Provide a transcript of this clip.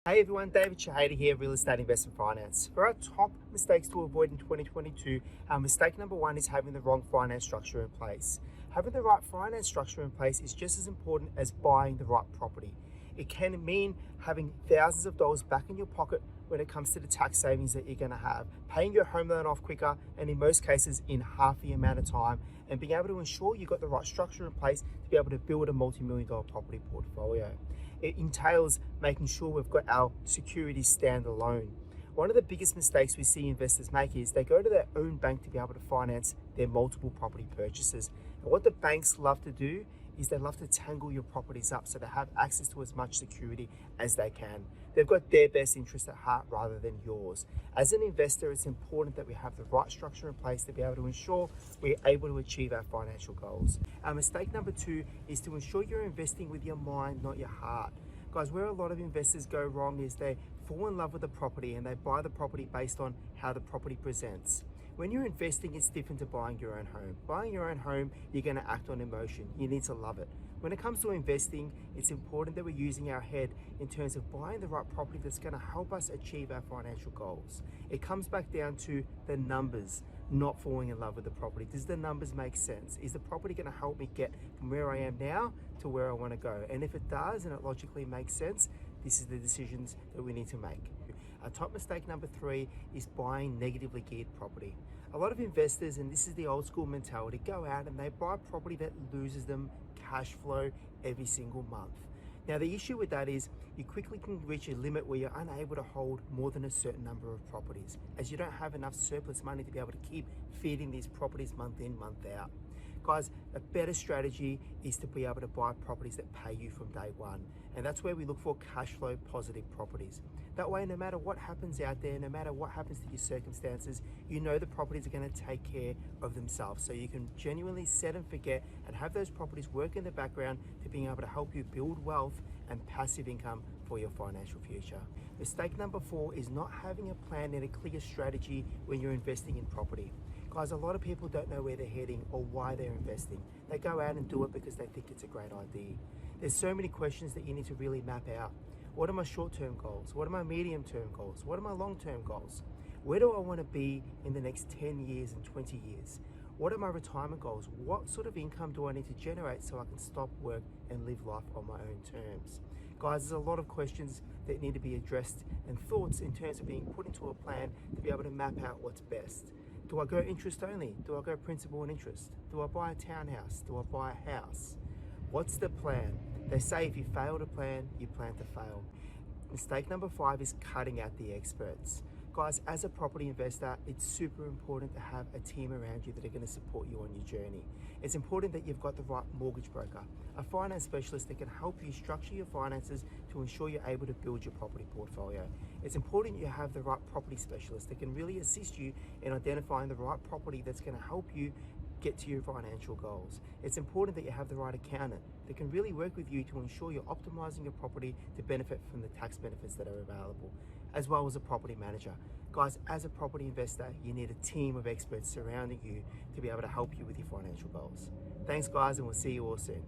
Hey everyone, David Shahada here, Real Estate Investment Finance. For our top mistakes to avoid in 2022, our mistake number one is having the wrong finance structure in place. Having the right finance structure in place is just as important as buying the right property. It can mean having thousands of dollars back in your pocket when it comes to the tax savings that you're going to have, paying your home loan off quicker, and in most cases in half the amount of time, and being able to ensure you've got the right structure in place to be able to build a multi-million dollar property portfolio. It entails making sure we've got our securities stand alone. One of the biggest mistakes we see investors make is they go to their own bank to be able to finance their multiple property purchases. And what the banks love to do is they love to tangle your properties up so they have access to as much security as they can. They've got their best interest at heart rather than yours. As an investor, it's important that we have the right structure in place to be able to ensure we're able to achieve our financial goals. Our mistake number two is to ensure you're investing with your mind, not your heart. Guys, where a lot of investors go wrong is they fall in love with the property and they buy the property based on how the property presents. When you're investing, it's different to buying your own home. Buying your own home, you're going to act on emotion. You need to love it. When it comes to investing, it's important that we're using our head in terms of buying the right property that's going to help us achieve our financial goals. It comes back down to the numbers, not falling in love with the property. Does the numbers make sense? Is the property going to help me get from where I am now to where I want to go? And if it does and it logically makes sense, this is the decisions that we need to make. Our top mistake number three is buying negatively geared property. A lot of investors, and this is the old school mentality, go out and they buy property that loses them cash flow every single month. Now the issue with that is you quickly can reach a limit where you're unable to hold more than a certain number of properties, as you don't have enough surplus money to be able to keep feeding these properties month in, month out. Guys, a better strategy is to be able to buy properties that pay you from day one. And that's where we look for cash flow positive properties. That way, no matter what happens out there, no matter what happens to your circumstances, you know the properties are going to take care of themselves. So you can genuinely set and forget and have those properties work in the background to being able to help you build wealth and passive income for your financial future. Mistake number four is not having a plan and a clear strategy when you're investing in property. Guys, a lot of people don't know where they're heading or why they're investing. They go out and do it because they think it's a great idea. There's so many questions that you need to really map out. What are my short-term goals? What are my medium-term goals? What are my long-term goals? Where do I want to be in the next 10 years and 20 years? What are my retirement goals? What sort of income do I need to generate so I can stop work and live life on my own terms? Guys, there's a lot of questions that need to be addressed and thoughts in terms of being put into a plan to be able to map out what's best. Do I go interest only? Do I go principal and interest? Do I buy a townhouse? Do I buy a house? What's the plan? They say if you fail to plan, you plan to fail. Mistake number five is cutting out the experts. Guys, as a property investor, it's super important to have a team around you that are going to support you on your journey. It's important that you've got the right mortgage broker, a finance specialist that can help you structure your finances to ensure you're able to build your property portfolio. It's important you have the right property specialist that can really assist you in identifying the right property that's going to help you get to your financial goals. It's important that you have the right accountant that can really work with you to ensure you're optimizing your property to benefit from the tax benefits that are available, as well as a property manager. Guys, as a property investor, you need a team of experts surrounding you to be able to help you with your financial goals. Thanks guys, and we'll see you all soon.